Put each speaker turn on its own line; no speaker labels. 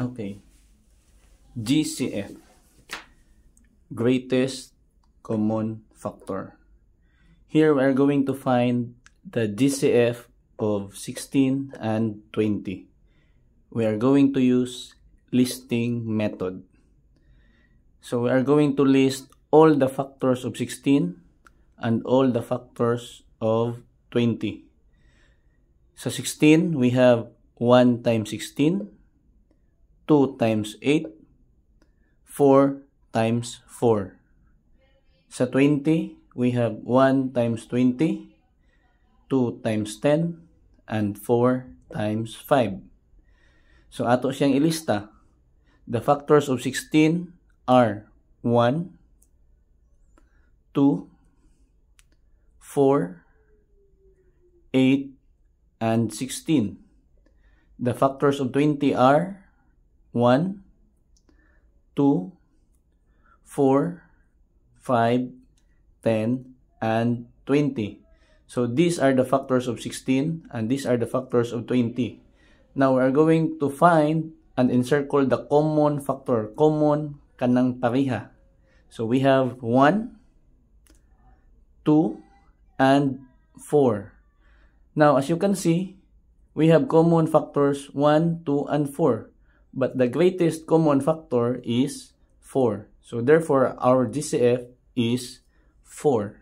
Okay. GCF, greatest common factor. Here we are going to find the GCF of 16 and 20. We are going to use listing method. So we are going to list all the factors of 16 and all the factors of 20. Sa 16, we have 1 times 16, 2 times 8, 4 times 4. Sa 20, we have 1 times 20, 2 times 10, and 4 times 5. So ato siyang ilista. The factors of 16 are 1, 2, 4, 8, and 16. The factors of 20 are 1, 2, 4, 5, 10, and 20. So these are the factors of 16 and these are the factors of 20. Now we are going to find and encircle the common factor. Common kanang pareha. So we have 1, 2, and 4. Now as you can see, we have common factors 1, 2, and 4. But the greatest common factor is 4. So therefore, our GCF is 4.